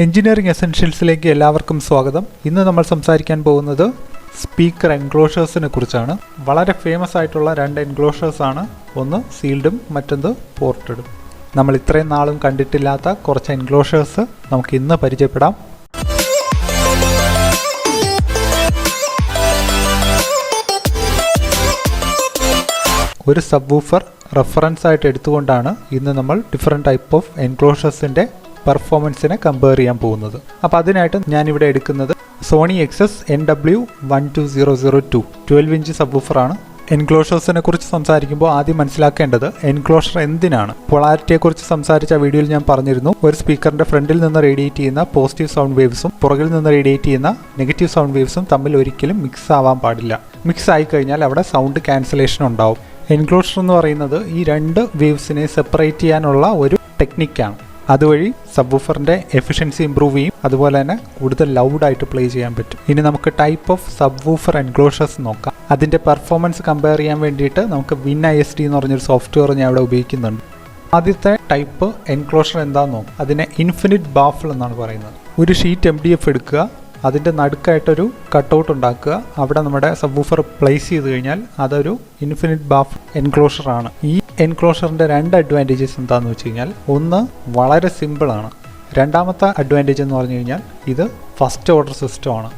Engineering എസെൻഷ്യൽസിലേക്ക് എല്ലാവർക്കും സ്വാഗതം. ഇന്ന് നമ്മൾ സംസാരിക്കാൻ പോകുന്നത് സ്പീക്കർ എൻക്ലോഷേഴ്സിനെ കുറിച്ചാണ്. വളരെ ഫേമസ് ആയിട്ടുള്ള രണ്ട് എൻക്ലോഷേഴ്സ് ആണ്. ഒന്ന് സീൽഡും മറ്റൊന്ന് പോർട്ടഡും. നമ്മൾ ഇത്രയും നാളും കണ്ടിട്ടില്ലാത്ത കുറച്ച് എൻക്ലോഷേഴ്സ് നമുക്ക് ഇന്ന് പരിചയപ്പെടാം. ഒരു സബ്വൂഫർ റെഫറൻസ് ആയിട്ട് എടുത്തുകൊണ്ടാണ് ഇന്ന് നമ്മൾ ഡിഫറെൻറ്റ് ടൈപ്പ് ഓഫ് എൻക്ലോഷേഴ്സിൻ്റെ പെർഫോമൻസിനെ കമ്പയർ ചെയ്യാൻ പോകുന്നത്. അപ്പോൾ അതിനായിട്ട് ഞാനിവിടെ എടുക്കുന്നത് സോണി എക്സസ് NW12002 12 ഇഞ്ച് സബ്വൂഫറാണ്. എൻക്ലോഷേഴ്സിനെ കുറിച്ച് സംസാരിക്കുമ്പോൾ ആദ്യം മനസ്സിലാക്കേണ്ടത് എൻക്ലോഷർ എന്തിനാണ്. പൊളാരിറ്റിയെക്കുറിച്ച് സംസാരിച്ച വീഡിയോയിൽ ഞാൻ പറഞ്ഞിരുന്നു, ഒരു സ്പീക്കറിൻ്റെ ഫ്രണ്ടിൽ നിന്ന് റേഡിയേറ്റ് ചെയ്യുന്ന പോസിറ്റീവ് സൗണ്ട് വേവ്സും പുറകിൽ നിന്ന് റേഡിയേറ്റ് ചെയ്യുന്ന നെഗറ്റീവ് സൗണ്ട് വേവ്സും തമ്മിൽ ഒരിക്കലും മിക്സ് ആവാൻ പാടില്ല. മിക്സ് ആയി കഴിഞ്ഞാൽ അവിടെ സൗണ്ട് ക്യാൻസലേഷൻ ഉണ്ടാവും. എൻക്ലോഷർ എന്ന് പറയുന്നത് ഈ രണ്ട് വേവ്സിനെ സെപ്പറേറ്റ് ചെയ്യാനുള്ള ഒരു ടെക്നിക്കാണ്. അതുവഴി സബ്വൂഫറിൻ്റെ എഫിഷ്യൻസി ഇമ്പ്രൂവ് ചെയ്യും, അതുപോലെ തന്നെ കൂടുതൽ ലൗഡായിട്ട് പ്ലേ ചെയ്യാൻ പറ്റും. ഇനി നമുക്ക് ടൈപ്പ് ഓഫ് സബ്വൂഫർ എൻക്ലോഷേഴ്സ് നോക്കാം. അതിൻ്റെ പെർഫോമൻസ് കമ്പയർ ചെയ്യാൻ വേണ്ടിയിട്ട് നമുക്ക് WinISD എന്ന് പറഞ്ഞൊരു സോഫ്റ്റ്വെയർ ഞാൻ ഇവിടെ ഉപയോഗിക്കുന്നുണ്ട്. ആദ്യത്തെ ടൈപ്പ് എൻക്ലോഷർ എന്താണെന്ന് നോക്കാം. അതിനെ ഇൻഫിനിറ്റ് ബാഫിൾ എന്നാണ് പറയുന്നത്. ഒരു ഷീറ്റ് MDF എടുക്കുക, അതിൻ്റെ നടുക്കായിട്ടൊരു കട്ടൗട്ട് ഉണ്ടാക്കുക, അവിടെ നമ്മുടെ സബ്വൂഫർ പ്ലേസ് ചെയ്ത് കഴിഞ്ഞാൽ അതൊരു ഇൻഫിനിറ്റ് ബാഫ് എൻക്ലോഷറാണ്. ഈ എൻക്ലോഷറിൻ്റെ രണ്ട് അഡ്വാൻറ്റേജസ് എന്താണെന്ന് വെച്ച് കഴിഞ്ഞാൽ, ഒന്ന് വളരെ സിമ്പിളാണ്. രണ്ടാമത്തെ അഡ്വാൻറ്റേജ് എന്ന് പറഞ്ഞു കഴിഞ്ഞാൽ ഇത് ഫസ്റ്റ് ഓർഡർ സിസ്റ്റമാണ്.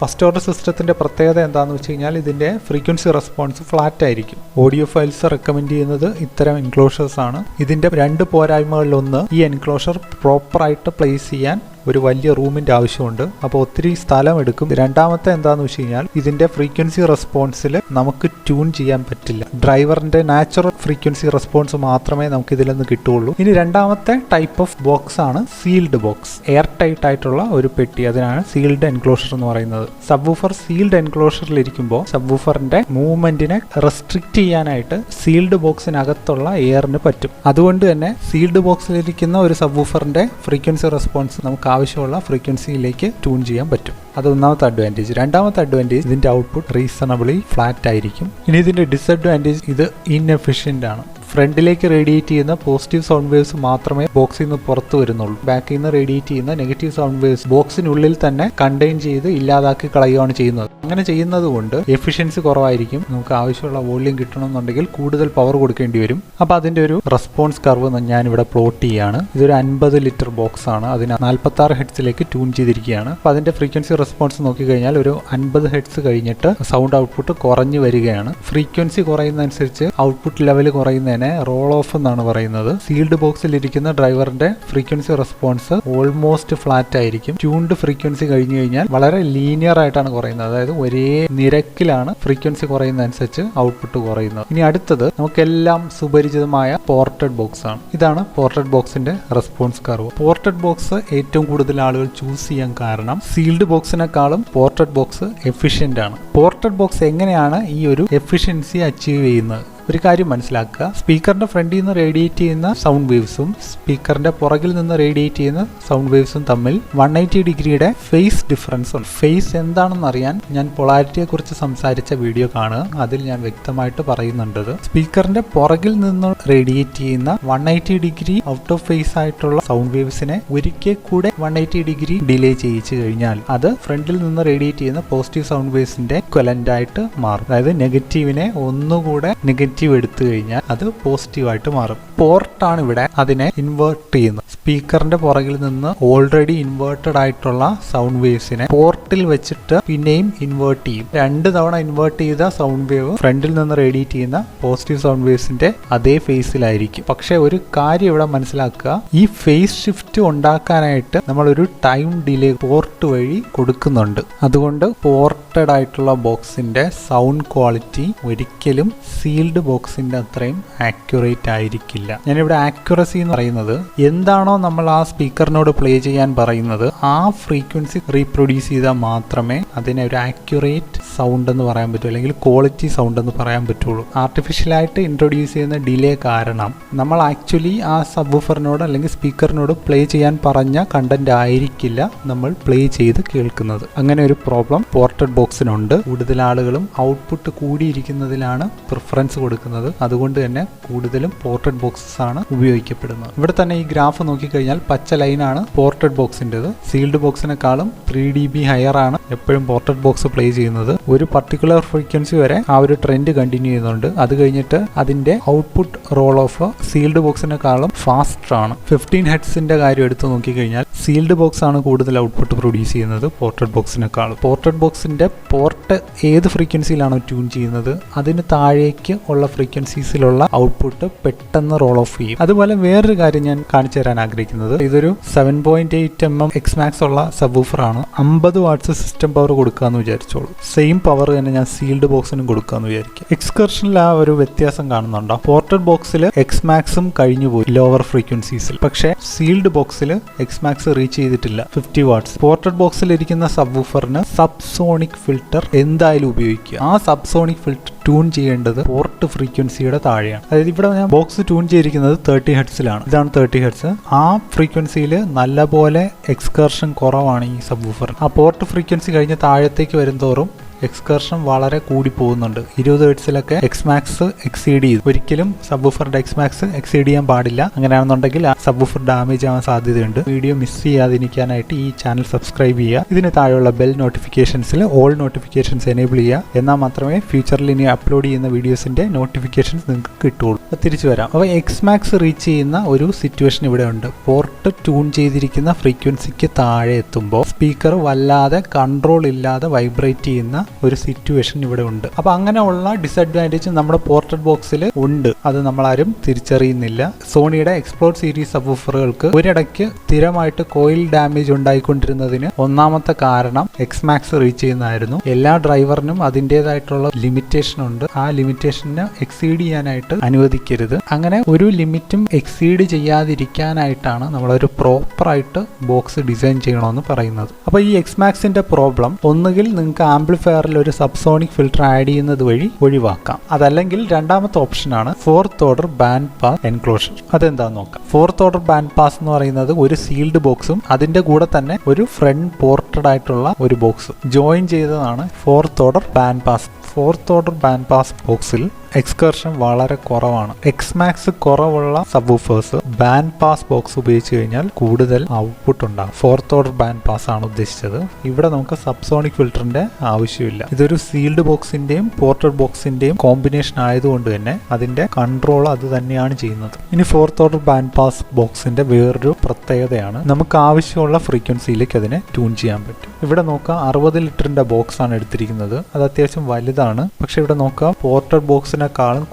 ഫസ്റ്റ് ഓർഡർ സിസ്റ്റത്തിൻ്റെ പ്രത്യേകത എന്താണെന്ന് വെച്ച് കഴിഞ്ഞാൽ ഇതിൻ്റെ ഫ്രീക്വൻസി റെസ്പോൺസ് ഫ്ലാറ്റ് ആയിരിക്കും. ഓഡിയോ ഫയൽസ് റെക്കമെൻഡ് ചെയ്യുന്നത് ഇത്തരം എൻക്ലോഷേഴ്സ് ആണ്. ഇതിൻ്റെ രണ്ട് പോരായ്മകളിലൊന്ന്, ഈ എൻക്ലോഷർ പ്രോപ്പറായിട്ട് പ്ലേസ് ചെയ്യാൻ ഒരു വലിയ റൂമിൻ്റെ ആവശ്യമുണ്ട്, അപ്പോൾ ഒത്തിരി സ്ഥലം എടുക്കും. രണ്ടാമത്തെ എന്താണെന്ന് വെച്ച് കഴിഞ്ഞാൽ ഇതിൻ്റെ ഫ്രീക്വൻസി റെസ്പോൺസിൽ നമുക്ക് ട്യൂൺ ചെയ്യാൻ പറ്റില്ല. ഡ്രൈവറിൻ്റെ നാച്ചുറൽ ഫ്രീക്വൻസി റെസ്പോൺസ് മാത്രമേ നമുക്ക് ഇതിൽ നിന്ന് കിട്ടുകയുള്ളൂ. ഇനി രണ്ടാമത്തെ ടൈപ്പ് ഓഫ് ബോക്സ് ആണ് സീൽഡ് ബോക്സ്. എയർ ടൈറ്റ് ആയിട്ടുള്ള ഒരു പെട്ടി, അതിനാണ് സീൽഡ് എൻക്ലോഷർ എന്ന് പറയുന്നത്. സബ്വൂഫർ സീൽഡ് എൻക്ലോഷറിലിരിക്കുമ്പോൾ സബ്വൂഫറിൻ്റെ മൂവ്മെൻറ്റിനെ റെസ്ട്രിക്റ്റ് ചെയ്യാനായിട്ട് സീൽഡ് ബോക്സിനകത്തുള്ള എയറിന് പറ്റും. അതുകൊണ്ട് തന്നെ സീൽഡ് ബോക്സിലിരിക്കുന്ന ഒരു സബ്വൂഫറിൻ്റെ ഫ്രീക്വൻസി റെസ്പോൺസ് നമുക്ക് ആവശ്യമുള്ള ഫ്രീക്വൻസിയിലേക്ക് ട്യൂൺ ചെയ്യാൻ പറ്റും. അത് ഒന്നാമത്തെ അഡ്വാൻറ്റേജ്. രണ്ടാമത്തെ അഡ്വാൻറ്റേജ്, ഇതിൻ്റെ ഔട്ട്പുട്ട് റീസണബിളി ഫ്ലാറ്റ് ആയിരിക്കും. ഇനി ഇതിൻ്റെ ഡിസഡ്വാൻറ്റേജ്, ഇത് ഇൻഎഫിഷ്യൻ്റ് ആണ്. ഫ്രണ്ടിലേക്ക് റേഡിയേറ്റ് ചെയ്യുന്ന പോസിറ്റീവ് സൗണ്ട് വേവ്സ് മാത്രമേ ബോക്സിൽ നിന്ന് പുറത്തു വരുന്നുള്ളൂ. ബാക്കിൽ നിന്ന് റേഡിയേറ്റ് ചെയ്യുന്ന നെഗറ്റീവ് സൗണ്ട് വേവ്സ് ബോക്സിനുള്ളിൽ തന്നെ കണ്ടെയ്ൻ ചെയ്ത് ഇല്ലാതാക്കി കളയുകയാണ് ചെയ്യുന്നത്. അങ്ങനെ ചെയ്യുന്നത് കൊണ്ട് എഫിഷ്യൻസി കുറവായിരിക്കും. നമുക്ക് ആവശ്യമുള്ള വോള്യൂം കിട്ടണമെന്നുണ്ടെങ്കിൽ കൂടുതൽ പവർ കൊടുക്കേണ്ടി വരും. അപ്പോൾ അതിൻ്റെ ഒരു റെസ്പോൺസ് കർവ് ഞാനിവിടെ പ്ലോട്ട് ചെയ്യുകയാണ്. ഇതൊരു 50 ലിറ്റർ ബോക്സ് ആണ്. അതിന് 46 ഹെഡ്സിലേക്ക് ട്യൂൺ ചെയ്തിരിക്കുകയാണ്. അപ്പോൾ അതിൻ്റെ ഫ്രീക്വൻസി റെസ്പോൺസ് നോക്കിക്കഴിഞ്ഞാൽ ഒരു 50 ഹെഡ്സ് കഴിഞ്ഞിട്ട് സൗണ്ട് ഔട്ട്പുട്ട് കുറഞ്ഞു വരികയാണ്. ഫ്രീക്വൻസി കുറയുന്നതനുസരിച്ച് ഔട്ട്പുട്ട് ലെവൽ കുറയുന്നതിന് റോൾ ഓഫ് എന്നാണ് പറയുന്നത്. സീൽഡ് ബോക്സിൽ ഇരിക്കുന്ന ഡ്രൈവറിന്റെ ഫ്രീക്വൻസി റെസ്പോൺസ് ഓൾമോസ്റ്റ് ഫ്ലാറ്റ് ആയിരിക്കും. ട്യൂൺഡ് ഫ്രീക്വൻസി കഴിഞ്ഞു കഴിഞ്ഞാൽ വളരെ ലീനിയർ ആയിട്ടാണ് കുറയുന്നത്. അതായത് ഒരേ നിരക്കിലാണ് ഫ്രീക്വൻസി കുറയുന്നതനുസരിച്ച് ഔട്ട്പുട്ട് കുറയുന്നത്. ഇനി അടുത്തത് നമുക്കെല്ലാം സുപരിചിതമായ പോർട്ടഡ് ബോക്സ് ആണ്. ഇതാണ് പോർട്ടഡ് ബോക്സിന്റെ റെസ്പോൺസ് കർവ്. പോർട്ടഡ് ബോക്സ് ഏറ്റവും കൂടുതൽ ആളുകൾ ചൂസ് ചെയ്യാൻ കാരണം സീൽഡ് ബോക്സിനെക്കാളും പോർട്ടഡ് ബോക്സ് എഫിഷ്യന്റ് ആണ്. പോർട്ടഡ് ബോക്സ് എങ്ങനെയാണ് ഈ ഒരു എഫിഷ്യൻസി അച്ചീവ് ചെയ്യുന്നത്? ഒരു കാര്യം മനസ്സിലാക്കുക, സ്പീക്കറിന്റെ ഫ്രണ്ടിൽ നിന്ന് റേഡിയേറ്റ് ചെയ്യുന്ന സൗണ്ട് വേവ്സും സ്പീക്കറിന്റെ പുറകിൽ നിന്ന് റേഡിയേറ്റ് ചെയ്യുന്ന സൗണ്ട് വേവ്സും തമ്മിൽ 180 ഡിഗ്രിയുടെ ഫേസ് ഡിഫറൻസ് ഉണ്ട്. ഫേസ് എന്താണെന്ന് അറിയാൻ ഞാൻ പൊളാരിറ്റിയെ കുറിച്ച് സംസാരിച്ച വീഡിയോ കാണുക. അതിൽ ഞാൻ വ്യക്തമായിട്ട് പറയുന്നുണ്ട്, സ്പീക്കറിന്റെ പുറകിൽ നിന്ന് റേഡിയേറ്റ് ചെയ്യുന്ന 180 ഡിഗ്രി ഔട്ട് ഓഫ് ഫേസ് ആയിട്ടുള്ള സൗണ്ട് വേവ്സിനെ ഒരിക്കൽ കൂടെ 180 ഡിഗ്രി ഡിലേ ചെയ്യിച്ചു കഴിഞ്ഞാൽ അത് ഫ്രണ്ടിൽ നിന്ന് റേഡിയേറ്റ് ചെയ്യുന്ന പോസിറ്റീവ് സൗണ്ട് വേവ്സിന്റെ ഇക്വലന്റ് ആയിട്ട് മാറും. അതായത് നെഗറ്റീവിനെ ഒന്നുകൂടെ നെഗറ്റീവ് എടുത്തു കഴിഞ്ഞാൽ അത് പോസിറ്റീവായിട്ട് മാറും. പോർട്ടാണ് ഇവിടെ അതിനെ ഇൻവേർട്ട് ചെയ്യുന്നത്. സ്പീക്കറിന്റെ പുറകിൽ നിന്ന് ഓൾറെഡി ഇൻവേർട്ടഡ് ആയിട്ടുള്ള സൗണ്ട് വേവ്സിനെ പോർട്ടിൽ വെച്ചിട്ട് പിന്നെയും ഇൻവേർട്ട് ചെയ്യും. 2 തവണ ഇൻവേർട്ട് ചെയ്ത സൗണ്ട് വേവ് ഫ്രണ്ടിൽ നിന്ന് റേഡിയേറ്റ് ചെയ്യുന്ന പോസിറ്റീവ് സൗണ്ട് വേവ്സിന്റെ അതേ ഫേസിലായിരിക്കും. പക്ഷെ ഒരു കാര്യം ഇവിടെ മനസ്സിലാക്കുക, ഈ ഫേസ് ഷിഫ്റ്റ് ഉണ്ടാക്കാനായിട്ട് നമ്മളൊരു ടൈം ഡിലേ പോർട്ട് വഴി കൊടുക്കുന്നുണ്ട്. അതുകൊണ്ട് പോർട്ടഡ് ആയിട്ടുള്ള ബോക്സിന്റെ സൗണ്ട് ക്വാളിറ്റി ഒരിക്കലും സീൽഡ് ബോക്സിന്റെ അത്രയും ആക്യുറേറ്റ് ആയിരിക്കില്ല. ഞാനിവിടെ ആക്യുറസി എന്ന് പറയുന്നത് എന്താണോ നമ്മൾ ആ സ്പീക്കറിനോട് പ്ലേ ചെയ്യാൻ പറയുന്നത് ആ ഫ്രീക്വൻസി റീപ്രൊഡ്യൂസ് ചെയ്താൽ മാത്രമേ അതിനെ ഒരു ആക്യുറേറ്റ് സൗണ്ട് എന്ന് പറയാൻ പറ്റൂ, അല്ലെങ്കിൽ ക്വാളിറ്റി സൗണ്ട് എന്ന് പറയാൻ പറ്റുള്ളൂ. ആർട്ടിഫിഷ്യലായിട്ട് ഇൻട്രൊഡ്യൂസ് ചെയ്യുന്ന ഡിലേ കാരണം നമ്മൾ ആക്ച്വലി ആ സബ്വൂഫറിനോട് അല്ലെങ്കിൽ സ്പീക്കറിനോട് പ്ലേ ചെയ്യാൻ പറഞ്ഞ കണ്ടന്റ് ആയിരിക്കില്ല നമ്മൾ പ്ലേ ചെയ്ത് കേൾക്കുന്നത്. അങ്ങനെ ഒരു പ്രോബ്ലം പോർട്ടഡ് ബോക്സിനുണ്ട്. കൂടുതൽ ആളുകളും ഔട്ട്പുട്ട് കൂടിയിരിക്കുന്നതിലാണ് പ്രിഫറൻസ് കൊടുക്കുന്നത്. അതുകൊണ്ട് തന്നെ കൂടുതലും പോർട്ടഡ് ബോക്സ് ബോക്സസ് ആണ് ഉപയോഗിക്കപ്പെടുന്നത്. ഇവിടെ തന്നെ ഈ ഗ്രാഫ് നോക്കിക്കഴിഞ്ഞാൽ പച്ച ലൈനാണ് പോർട്ടഡ് ബോക്സിൻ്റെത്. സീൽഡ് ബോക്സിനെക്കാളും 3 dB ഹയർ ആണ് എപ്പോഴും പോർട്ടഡ് ബോക്സ് പ്ലേ ചെയ്യുന്നത്. ഒരു പർട്ടിക്കുലർ ഫ്രീക്വൻസി വരെ ആ ഒരു ട്രെൻഡ് കണ്ടിന്യൂ ചെയ്യുന്നുണ്ട്. അത് കഴിഞ്ഞിട്ട് അതിന്റെ ഔട്ട്പുട്ട് റോൾ ഓഫ് സീൽഡ് ബോക്സിനെക്കാളും ഫാസ്റ്റർ ആണ്. 15 ഹെർട്സിന്റെ കാര്യം എടുത്ത് നോക്കിക്കഴിഞ്ഞാൽ സീൽഡ് ബോക്സ് ആണ് കൂടുതൽ ഔട്ട്പുട്ട് പ്രൊഡ്യൂസ് ചെയ്യുന്നത് പോർട്ടഡ് ബോക്സിനെക്കാളും. പോർട്ടഡ് ബോക്സിന്റെ പോർട്ട് ഏത് ഫ്രീക്വൻസിയിലാണോ ട്യൂൺ ചെയ്യുന്നത് അതിന് താഴേക്ക് ഉള്ള ഫ്രീക്വൻസീസിലുള്ള ഔട്ട്പുട്ട് പെട്ടെന്ന് റോൾ ഓഫ് ചെയ്യും. അതുപോലെ വേറൊരു കാര്യം ഞാൻ കാണിച്ചു തരാൻ ആഗ്രഹിക്കുന്നത്, ഇതൊരു 7.8 mm എക്സ്മാക്സ് ഉള്ള സബ്വൂഫർ ആണ്. 50 വാട്ട്സ് സിസ്റ്റം പവർ കൊടുക്കാന്ന് വിചാരിച്ചോളൂ. സെയിം പവർ തന്നെ ഞാൻ സീൽഡ് ബോക്സിനും കൊടുക്കാന്ന് വിചാരിക്കും. എക്സ്കർഷനിൽ ആ ഒരു വ്യത്യാസം കാണുന്നുണ്ടോ? പോർട്ടഡ് ബോക്സിൽ എക്സ്മാക്സും കഴിഞ്ഞു പോയി ലോവർ ഫ്രീക്വൻസീസിൽ, പക്ഷേ സീൽഡ് ബോക്സിൽ എക്സ്മാക്സ് റീച്ച് ചെയ്തിട്ടില്ല 50 വാട്ട്സ്. പോർട്ടഡ് ബോക്സിൽ ഇരിക്കുന്ന സബ്വൂഫറിന് സബ്സോണിക് ഫിൽറ്റർ എന്തായാലും ഉപയോഗിക്കുക. ആ സബ്സോണിക് ഫിൽറ്റർ ട്യൂൺ ചെയ്യേണ്ടത് പോർട്ട് ഫ്രീക്വൻസിയുടെ താഴെയാണ്. അതായത് ഇവിടെ ഞാൻ ബോക്സ് ട്യൂൺ ചെയ്തിരിക്കുന്നത് 30 ഹെർട്സിലാണ്. ഇതാണ് 30 ഹെർട്സ്. ആ ഫ്രീക്വൻസിയിൽ നല്ലപോലെ എക്സ്കർഷൻ കുറവാണ് ഈ സബ്വൂഫറിന്. ആ പോർട്ട് ഫ്രീക്വൻസി കഴിഞ്ഞ് താഴത്തേക്ക് വരുന്തോറും എക്സ്കർഷൻ വളരെ കൂടി പോകുന്നുണ്ട്. 20 ഹെർട്സിലൊക്കെ എക്സ്മാക്സ് എക്സീഡ് ചെയ്തു. ഒരിക്കലും സബ്വൂഫറിന്റെ എക്സ്മാക്സ് എക്സീഡ് ചെയ്യാൻ പാടില്ല. അങ്ങനെയാണെന്നുണ്ടെങ്കിൽ ആ സബ്വൂഫർ ഡാമേജ് ആവാൻ സാധ്യതയുണ്ട്. വീഡിയോ മിസ് ചെയ്യാതിരിക്കാനായിട്ട് ഈ ചാനൽ സബ്സ്ക്രൈബ് ചെയ്യുക. ഇതിന് താഴെയുള്ള ബെൽ നോട്ടിഫിക്കേഷൻസിൽ ഓൾ നോട്ടിഫിക്കേഷൻസ് എനേബിൾ ചെയ്യുക. എന്നാൽ മാത്രമേ ഫ്യൂച്ചറിൽ ഇനി അപ്ലോഡ് ചെയ്യുന്ന വീഡിയോസിന്റെ നോട്ടിഫിക്കേഷൻസ് നിങ്ങൾക്ക് കിട്ടുള്ളൂ. തിരിച്ചു വരാം. അപ്പോൾ എക്സ്മാക്സ് റീച്ച് ചെയ്യുന്ന ഒരു സിറ്റുവേഷൻ ഇവിടെ ഉണ്ട്. പോർട്ട് ട്യൂൺ ചെയ്തിരിക്കുന്ന ഫ്രീക്വൻസിക്ക് താഴെ എത്തുമ്പോൾ സ്പീക്കർ വല്ലാതെ കൺട്രോൾ ഇല്ലാതെ വൈബ്രേറ്റ് ചെയ്യുന്ന ഒരു സിറ്റുവേഷൻ ഇവിടെ ഉണ്ട്. അപ്പൊ അങ്ങനെയുള്ള ഡിസഡ്വാൻറ്റേജ് നമ്മുടെ പോർട്ടഡ് ബോക്സിൽ ഉണ്ട്. അത് നമ്മളാരും തിരിച്ചറിയുന്നില്ല. സോണിയുടെ എക്സ്പ്ലോർ സീരീസ് സബ്വൂഫറുകൾക്ക് ഒരിടയ്ക്ക് സ്ഥിരമായിട്ട് കോയിൽ ഡാമേജ് ഉണ്ടായിക്കൊണ്ടിരുന്നതിന് ഒന്നാമത്തെ കാരണം എക്സ്മാക്സ് റീച്ച് ചെയ്യുന്നതായിരുന്നു. എല്ലാ ഡ്രൈവറിനും അതിൻ്റെതായിട്ടുള്ള ലിമിറ്റേഷൻ ഉണ്ട്. ആ ലിമിറ്റേഷന് എക്സീഡ് ചെയ്യാനായിട്ട് അനുവദിക്കരുത്. അങ്ങനെ ഒരു ലിമിറ്റും എക്സീഡ് ചെയ്യാതിരിക്കാനായിട്ടാണ് നമ്മളൊരു പ്രോപ്പറായിട്ട് ബോക്സ് ഡിസൈൻ ചെയ്യണമെന്ന് പറയുന്നത്. അപ്പൊ ഈ എക്സ്മാക്സിന്റെ പ്രോബ്ലം ഒന്നുകിൽ നിങ്ങൾക്ക് ആംപ്ലിഫയറിൽ ഒരു സബ്സോണിക് ഫിൽറ്റർ ആഡ് ചെയ്യുന്നത് വഴി ഒഴിവാക്കാം. അതല്ലെങ്കിൽ രണ്ടാമത്തെ ഓപ്ഷനാണ് 4th order band pass enclosure. അതെന്താന്ന് നോക്കാം. 4th ഓർഡർ ബാൻഡ് പാസ് എന്ന് പറയുന്നത് ഒരു സീൽഡ് ബോക്സും അതിന്റെ കൂടെ തന്നെ ഒരു ഫ്രണ്ട് പോർട്ടഡ് ആയിട്ടുള്ള ഒരു ബോക്സ് ജോയിൻ ചെയ്തതാണ് 4th order band pass. 4th order band pass ബോക്സിൽ എക്സ്കർഷൻ വളരെ കുറവാണ്. എക്സ്മാക്സ് കുറവുള്ള സബ്വൂഫേഴ്സ് ബാൻഡ് പാസ് ബോക്സ് ഉപയോഗിച്ച് കഴിഞ്ഞാൽ കൂടുതൽ ഔട്ട്പുട്ട് ഉണ്ടാകും. 4th ഓർഡർ ബാൻഡ് പാസ് ആണ് ഉദ്ദേശിച്ചത്. ഇവിടെ നമുക്ക് സബ്സോണിക് ഫിൽറ്ററിന്റെ ആവശ്യമില്ല. ഇതൊരു സീൽഡ് ബോക്സിന്റെയും പോർട്ടഡ് ബോക്സിന്റെയും കോമ്പിനേഷൻ ആയതുകൊണ്ട് തന്നെ അതിന്റെ കൺട്രോൾ അത് തന്നെയാണ് ചെയ്യുന്നത്. ഇനി 4th ഓർഡർ ബാൻഡ് പാസ് ബോക്സിന്റെ വേറൊരു പ്രത്യേകതയാണ് നമുക്ക് ആവശ്യമുള്ള ഫ്രീക്വൻസിയിലേക്ക് അതിനെ ട്യൂൺ ചെയ്യാൻ പറ്റും. ഇവിടെ നോക്കാം 60 ലിറ്ററിന്റെ ബോക്സ് ആണ് എടുത്തിരിക്കുന്നത്. അത് അത്യാവശ്യം വലുതാണ്. പക്ഷെ ഇവിടെ നോക്കാം പോർട്ടഡ് ബോക്സിനെക്കാളും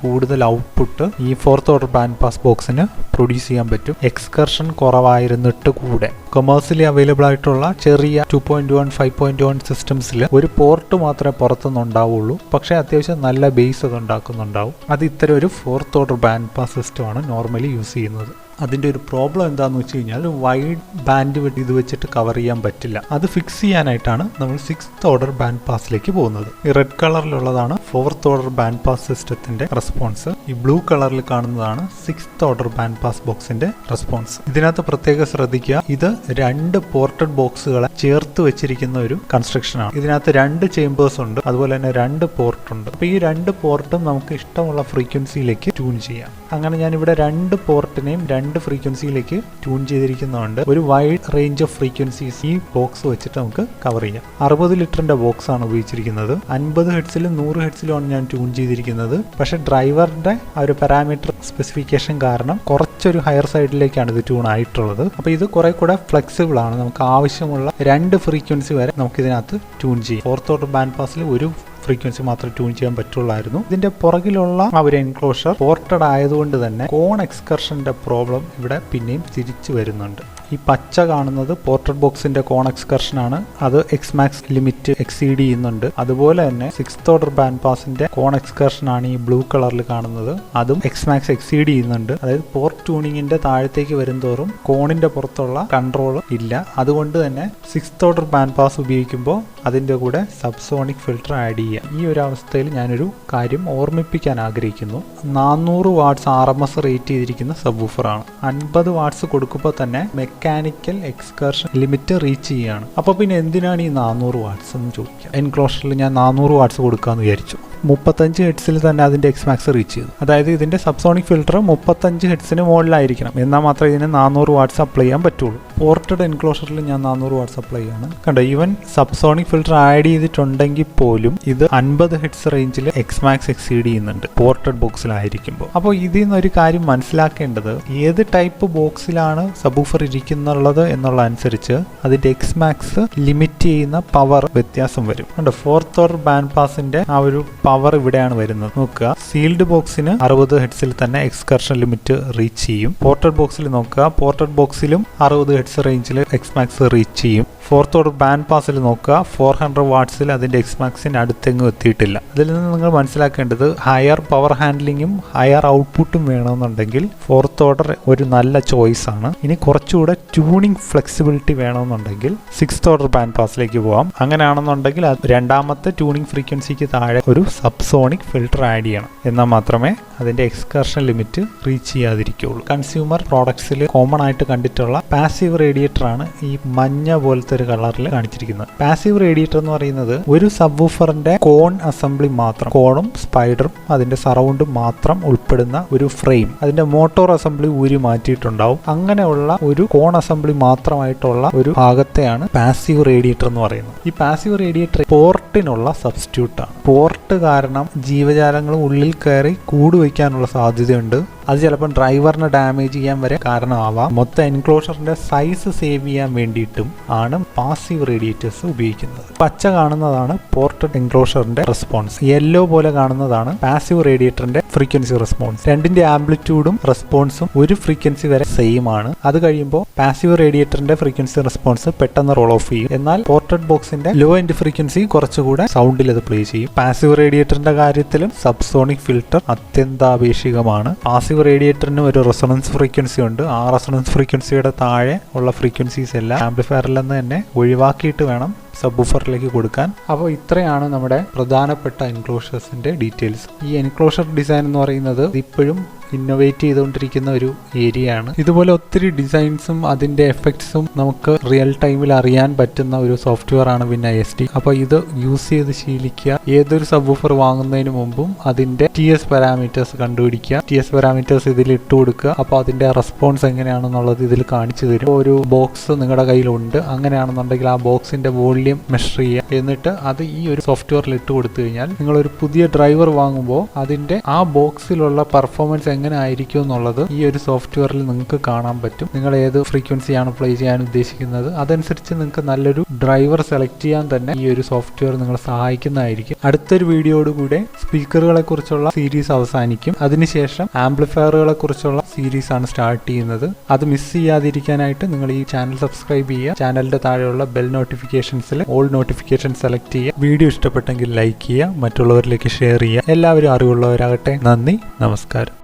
കൂടുതൽ ഔട്ട്പുട്ട് ഈ 4th ഓർഡർ ബാൻഡ് പാസ് ബോക്സിന് പ്രൊഡ്യൂസ് ചെയ്യാൻ പറ്റും. എക്സ്കർഷൻ കുറവായിരുന്നിട്ട് കൂടെ കൊമേഴ്സ്യലി അവൈലബിൾ ആയിട്ടുള്ള ചെറിയ 2.1 5.1 സിസ്റ്റംസിൽ ഒരു പോർട്ട് മാത്രമേ പുറത്തുനിന്ന് ഉണ്ടാവുള്ളൂ. പക്ഷേ അത്യാവശ്യം നല്ല ബേസ് അത് ഉണ്ടാക്കുന്നുണ്ടാവും. അത് ഇത്തരം ഒരു 4th ഓർഡർ ബാൻഡ് പാസ് സിസ്റ്റമാണ് നോർമലി യൂസ് ചെയ്യുന്നത്. അതിൻ്റെ ഒരു പ്രോബ്ലം എന്താണെന്ന് വെച്ച് കഴിഞ്ഞാൽ വൈഡ് ബാൻഡ് വിഡ്ത്ത് ഇത് വെച്ചിട്ട് കവർ ചെയ്യാൻ പറ്റില്ല. അത് ഫിക്സ് ചെയ്യാനായിട്ടാണ് നമ്മൾ 6th ഓർഡർ ബാൻഡ് പാസിലേക്ക് പോകുന്നത്. ഈ റെഡ് കളറിലുള്ളതാണ് 4th ഓർഡർ ബാൻഡ് പാസ് സിസ്റ്റത്തിന്റെ റെസ്പോൺസ്. ഈ ബ്ലൂ കളറിൽ കാണുന്നതാണ് 6th ഓർഡർ ബാൻഡ് പാസ് ബോക്സിന്റെ റെസ്പോൺസ്. ഇതിനകത്ത് പ്രത്യേകം ശ്രദ്ധിക്കുക, ഇത് 2 പോർട്ടഡ് ബോക്സുകളെ ചേർത്ത് വെച്ചിരിക്കുന്ന ഒരു കൺസ്ട്രക്ഷൻ ആണ്. ഇതിനകത്ത് 2 ചേമ്പേഴ്സ് ഉണ്ട്, അതുപോലെ തന്നെ 2 പോർട്ട് ഉണ്ട്. അപ്പോൾ ഈ 2 പോർട്ടും നമുക്ക് ഇഷ്ടമുള്ള ഫ്രീക്വൻസിയിലേക്ക് ട്യൂൺ ചെയ്യാം. അങ്ങനെ ഞാൻ ഇവിടെ 2 പോർട്ടിനെയും 2 ഫ്രീക്വൻസിയിലേക്ക് ട്യൂൺ ചെയ്തിരിക്കുന്നതുകൊണ്ട് ഒരു വൈഡ് റേഞ്ച് ഓഫ് ഫ്രീക്വൻസീസ് ഈ ബോക്സ് വെച്ചിട്ട് നമുക്ക് കവർ ചെയ്യാം. 60 ലിറ്ററിന്റെ ബോക്സ് ആണ് ഉപയോഗിച്ചിരിക്കുന്നത്. 50 ഹെർട്സിലും 100 ഹെർട്സിലുമാണ് ഞാൻ ട്യൂൺ ചെയ്തിരിക്കുന്നത്. പക്ഷെ ഡ്രൈവറിന്റെ ആ ഒരു പാരാമീറ്റർ സ്പെസിഫിക്കേഷൻ കാരണം കുറച്ചൊരു ഹയർ സൈഡിലേക്കാണ് ഇത് ട്യൂൺ ആയിട്ടുള്ളത്. അപ്പോൾ ഇത് കുറെ കൂടെ ഫ്ലെക്സിബിൾ ആണ്. നമുക്ക് ആവശ്യമുള്ള 2 ഫ്രീക്വൻസി വരെ നമുക്ക് ഇതിനകത്ത് ട്യൂൺ ചെയ്യാം. 4th ഓർഡർ ബാൻഡ് പാസിൽ ഒരു ഫ്രീക്വൻസി മാത്രമേ ട്യൂൺ ചെയ്യാൻ പറ്റുള്ളായിരുന്നു. ഇതിന്റെ പുറകിലുള്ള ആ ഒരു എൻക്ലോഷർ പോർട്ടഡ് ആയതുകൊണ്ട് തന്നെ കോൺ എക്സ്കർഷന്റെ പ്രോബ്ലം ഇവിടെ പിന്നെയും തിരിച്ചു വരുന്നുണ്ട്. ഈ പച്ച കാണുന്നത് പോർട്ടഡ് ബോക്സിന്റെ കോൺ എക്സ്കർഷൻ ആണ്. അത് എക്സ്മാക്സ് ലിമിറ്റ് എക്സീഡ് ചെയ്യുന്നുണ്ട്. അതുപോലെ തന്നെ 6th ഓർഡർ ബാൻഡ് പാസിന്റെ കോൺ എക്സ്കർഷൻ ആണ് ഈ ബ്ലൂ കളറിൽ കാണുന്നത്. അതും എക്സ്മാക്സ് എക്സീഡ് ചെയ്യുന്നുണ്ട്. അതായത് പോർട്ട് ട്യൂണിങ്ങിന്റെ താഴത്തേക്ക് വരുന്തോറും കോണിന്റെ പുറത്തുള്ള കൺട്രോൾ ഇല്ല. അതുകൊണ്ട് തന്നെ 6th ഓർഡർ ബാൻഡ് പാസ് ഉപയോഗിക്കുമ്പോൾ അതിന്റെ കൂടെ സബ്സോണിക് ഫിൽറ്റർ ആഡ് ചെയ്യുക. ഈ ഒരു അവസ്ഥയിൽ ഞാനൊരു കാര്യം ഓർമ്മിപ്പിക്കാൻ ആഗ്രഹിക്കുന്നു. 400 വാട്ട്സ് RMS റേറ്റ് ചെയ്തിരിക്കുന്ന സബ്വൂഫർ ആണ്. 50 വാട്ട്സ് കൊടുക്കുമ്പോൾ തന്നെ മെക്കാനിക്കൽ എക്സ്കർഷൻ ലിമിറ്റ് റീച്ച് ചെയ്യുകയാണ്. അപ്പോൾ പിന്നെ എന്തിനാണ് ഈ 400 വാട്ട്സ് എന്ന് ചോദിക്കുക. എൻക്ലോഷറിൽ ഞാൻ 400 വാട്ട്സ് കൊടുക്കാമെന്ന് വിചാരിച്ചു. 35 ഹെഡ്സിൽ തന്നെ അതിൻ്റെ എക്സ്മാക്സ് റീച്ച് ചെയ്തു. അതായത് ഇതിൻ്റെ സബ്സോണിക് ഫിൽറ്റർ 35 ഹെഡ്സിന് മുകളിലായിരിക്കണം, എന്നാൽ മാത്രമേ ഇതിന് 400 വാട്ട്സ് അപ്ലൈ ചെയ്യാൻ പറ്റുള്ളൂ. പോർട്ടഡ് എൻക്ലോഷറിൽ ഞാൻ 400 വാട്ട്സ് അപ്ലൈ ചെയ്യാണ്. കണ്ടോ, ഈവൻ സബ്സോണിക് ഫിൽറ്റർ ആഡ് ചെയ്തിട്ടുണ്ടെങ്കിൽ പോലും ഇത് 50 ഹെഡ്സ് റേഞ്ചിൽ എക്സ്മാക്സ് എക്സീഡ് ചെയ്യുന്നുണ്ട് പോർട്ടഡ് ബോക്സിലായിരിക്കുമ്പോൾ. അപ്പോൾ ഇതിൽ നിന്നൊരു കാര്യം മനസ്സിലാക്കേണ്ടത്, ഏത് ടൈപ്പ് ബോക്സിലാണ് സബ്വൂഫർ ഇരിക്കുന്നുള്ളത് എന്നുള്ള അനുസരിച്ച് അതിൻ്റെ എക്സ്മാക്സ് ലിമിറ്റ് ചെയ്യുന്ന പവർ വ്യത്യാസം വരും. കണ്ടോ, 4th ഓർഡർ ബാൻഡ് പാസിന്റെ ആ ഒരു പവർ ഇവിടെയാണ് വരുന്നത്. നോക്കുക, സീൽഡ് ബോക്സിന് 60 ഹെഡ്സിൽ തന്നെ എക്സ്കർഷൻ ലിമിറ്റ് റീച്ച് ചെയ്യും. പോർട്ടഡ് ബോക്സിൽ നോക്കുക, പോർട്ടഡ് ബോക്സിലും 60 ഹെഡ്സ് റേഞ്ചിൽ എക്സ്മാക്സ് റീച്ച് ചെയ്യും. 4th ഓർഡർ ബാൻഡ് പാസിൽ നോക്കുക, 400 വാട്ട്സിൽ അതിന്റെ എക്സ്മാക്സിന് അടുത്തെങ്ങും എത്തിയിട്ടില്ല. അതിൽ നിന്ന് നിങ്ങൾ മനസ്സിലാക്കേണ്ടത്, ഹയർ പവർ ഹാൻഡ്ലിങ്ങും ഹയർ ഔട്ട്പുട്ടും വേണമെന്നുണ്ടെങ്കിൽ 4th ഓർഡർ ഒരു നല്ല ചോയ്സ് ആണ്. ഇനി കുറച്ചുകൂടെ ട്യൂണിംഗ് ഫ്ലെക്സിബിലിറ്റി വേണമെന്നുണ്ടെങ്കിൽ 6th ഓർഡർ ബാൻഡ് പാസിലേക്ക് പോകാം. അങ്ങനെയാണെന്നുണ്ടെങ്കിൽ രണ്ടാമത്തെ ട്യൂണിംഗ് ഫ്രീക്വൻസിക്ക് താഴെ ഒരു സബ്സോണിക് ഫിൽറ്റർ ആഡ് ചെയ്യണം, എന്നാൽ മാത്രമേ അതിന്റെ എക്സ്കർഷൻ ലിമിറ്റ് റീച്ച് ചെയ്യാതിരിക്കുകയുള്ളൂ. കൺസ്യൂമർ പ്രോഡക്ട്സിൽ കോമൺ ആയിട്ട് കണ്ടിട്ടുള്ള പാസീവ് റേഡിയേറ്റർ ആണ് ഈ മഞ്ഞ പോലത്തെ ഒരു കളറിൽ കാണിച്ചിരിക്കുന്നത്. പാസീവ് റേഡിയേറ്റർ എന്ന് പറയുന്നത് ഒരു സബ്വൂഫറിന്റെ കോൺ അസംബ്ലി മാത്രം, കോണും സ്പൈഡറും അതിന്റെ സറൗണ്ടും മാത്രം ഉൾപ്പെടുന്ന ഒരു ഫ്രെയിം, അതിന്റെ മോട്ടോർ അസംബ്ലി ഊരി മാറ്റിയിട്ടുണ്ടാവും. അങ്ങനെയുള്ള ഒരു കോൺ അസംബ്ലി മാത്രമായിട്ടുള്ള ഒരു ഭാഗത്തെയാണ് പാസീവ് റേഡിയേറ്റർ എന്ന് പറയുന്നത്. ഈ പാസീവ് റേഡിയേറ്റർ പോർട്ടിനുള്ള സബ്സ്റ്റിറ്റ്യൂട്ട് ആണ്. പോർട്ട് കാരണം ജീവജാലങ്ങൾ ഉള്ളിൽ കയറി കൂട് വയ്ക്കാനുള്ള സാധ്യതയുണ്ട്. അത് ചിലപ്പോൾ ഡ്രൈവറിനെ ഡാമേജ് ചെയ്യാൻ വരെ കാരണമാവാം. മൊത്തം എൻക്ലോഷറിന്റെ സൈസ് സേവ് ചെയ്യാൻ വേണ്ടിയിട്ടും ആണ് പാസീവ് റേഡിയേറ്റേഴ്സ് ഉപയോഗിക്കുന്നത്. പച്ച കാണുന്നതാണ് പോർട്ടഡ് എൻക്ലോഷറിന്റെ റെസ്പോൺസ്, യെല്ലോ പോലെ കാണുന്നതാണ് പാസീവ് റേഡിയേറ്ററിന്റെ ഫ്രീക്വൻസി റെസ്പോൺസ്. രണ്ടിന്റെ ആംപ്ലിറ്റ്യൂഡും റെസ്പോൺസും ഒരു ഫ്രീക്വൻസി വരെ സെയിം ആണ്. അത് കഴിയുമ്പോൾ പാസീവ് റേഡിയേറ്ററിന്റെ ഫ്രീക്വൻസി റെസ്പോൺസ് പെട്ടെന്ന് റോൾ ഓഫ് ചെയ്യും. എന്നാൽ പോർട്ടഡ് ബോക്സിന്റെ ലോ എൻഡ് ഫ്രീക്വൻസി കുറച്ചുകൂടെ സൗണ്ടിൽ അത് പ്ലേ ചെയ്യും. പാസീവ് റേഡിയേറ്ററിന്റെ കാര്യത്തിലും സബ്സോണിക് ഫിൽറ്റർ അത്യന്താപേക്ഷികമാണ്. പാസീവ് റേഡിയേറ്ററിന് ഒരു റെസൊണൻസ് ഫ്രീക്വൻസി ഉണ്ട്. ആ റെസൊണൻസ് ഫ്രീക്വൻസിയുടെ താഴെ ഉള്ള ഫ്രീക്വൻസീസ് എല്ലാം ആംപ്ലിഫയറിൽ നിന്ന് തന്നെ ഒഴിവാക്കിയിട്ട് വേണം സബ്വൂഫറിലേക്ക് കൊടുക്കാൻ. അപ്പോൾ ഇത്രയാണ് നമ്മുടെ പ്രധാനപ്പെട്ട എൻക്ലോഷേഴ്സിന്റെ ഡീറ്റെയിൽസ്. ഈ എൻക്ലോഷർ ഡിസൈൻ എന്ന് പറയുന്നത് ഇപ്പോഴും ഇന്നോവേറ്റ് ചെയ്തുകൊണ്ടിരിക്കുന്ന ഒരു ഏരിയ ആണ്. ഇതുപോലെ ഒത്തിരി ഡിസൈൻസും അതിന്റെ എഫക്ട്സും നമുക്ക് റിയൽ ടൈമിൽ അറിയാൻ പറ്റുന്ന ഒരു സോഫ്റ്റ്വെയർ ആണ് WinISD. അപ്പോൾ ഇത് യൂസ് ചെയ്ത് ശീലിക്കുക. ഏതൊരു സബ്വൂഫർ വാങ്ങുന്നതിന് മുമ്പും അതിന്റെ TS പാരാമീറ്റേഴ്സ് കണ്ടുപിടിക്കുക. TS പാരാമീറ്റേഴ്സ് ഇതിൽ ഇട്ട് കൊടുക്കുക. അപ്പോൾ അതിന്റെ റെസ്പോൺസ് എങ്ങനെയാണെന്നുള്ളത് ഇതിൽ കാണിച്ചു തരും. ഒരു ബോക്സ് നിങ്ങളുടെ കയ്യിലുണ്ട്, അങ്ങനെയാണെന്നുണ്ടെങ്കിൽ ആ ബോക്സിന്റെ വോളിയം മെഷർ ചെയ്യുക. എന്നിട്ട് അത് ഈ ഒരു സോഫ്റ്റ്വെയറിൽ ഇട്ട് കൊടുത്തു കഴിഞ്ഞാൽ നിങ്ങളൊരു പുതിയ ഡ്രൈവർ വാങ്ങുമ്പോൾ അതിന്റെ ആ ബോക്സിലുള്ള പെർഫോമൻസ് എങ്ങനെ ആയിരിക്കും എന്നുള്ളത് ഈ ഒരു സോഫ്റ്റ്വെയറിൽ നിങ്ങൾക്ക് കാണാൻ പറ്റും. നിങ്ങൾ ഏത് ഫ്രീക്വൻസിയാണ് പ്ലേ ചെയ്യാൻ ഉദ്ദേശിക്കുന്നത് അതനുസരിച്ച് നിങ്ങൾക്ക് നല്ലൊരു ഡ്രൈവർ സെലക്ട് ചെയ്യാൻ തന്നെ ഈ ഒരു സോഫ്റ്റ്വെയർ നിങ്ങളെ സഹായിക്കുന്നതായിരിക്കും. അടുത്തൊരു വീഡിയോയോടുകൂടെ സ്പീക്കറുകളെ കുറിച്ചുള്ള സീരീസ് അവസാനിക്കും. അതിനുശേഷം ആംപ്ലിഫയറുകളെ കുറിച്ചുള്ള സീരീസ് ആണ് സ്റ്റാർട്ട് ചെയ്യുന്നത്. അത് മിസ് ചെയ്യാതിരിക്കാനായിട്ട് നിങ്ങൾ ഈ ചാനൽ സബ്സ്ക്രൈബ് ചെയ്യുക. ചാനലിന്റെ താഴെയുള്ള ബെൽ നോട്ടിഫിക്കേഷൻസിൽ ഓൾ നോട്ടിഫിക്കേഷൻ സെലക്ട് ചെയ്യുക. വീഡിയോ ഇഷ്ടപ്പെട്ടെങ്കിൽ ലൈക്ക് ചെയ്യുക, മറ്റുള്ളവരിലേക്ക് ഷെയർ ചെയ്യുക. എല്ലാവരും അറിവുള്ളവരാകട്ടെ. നന്ദി, നമസ്കാരം.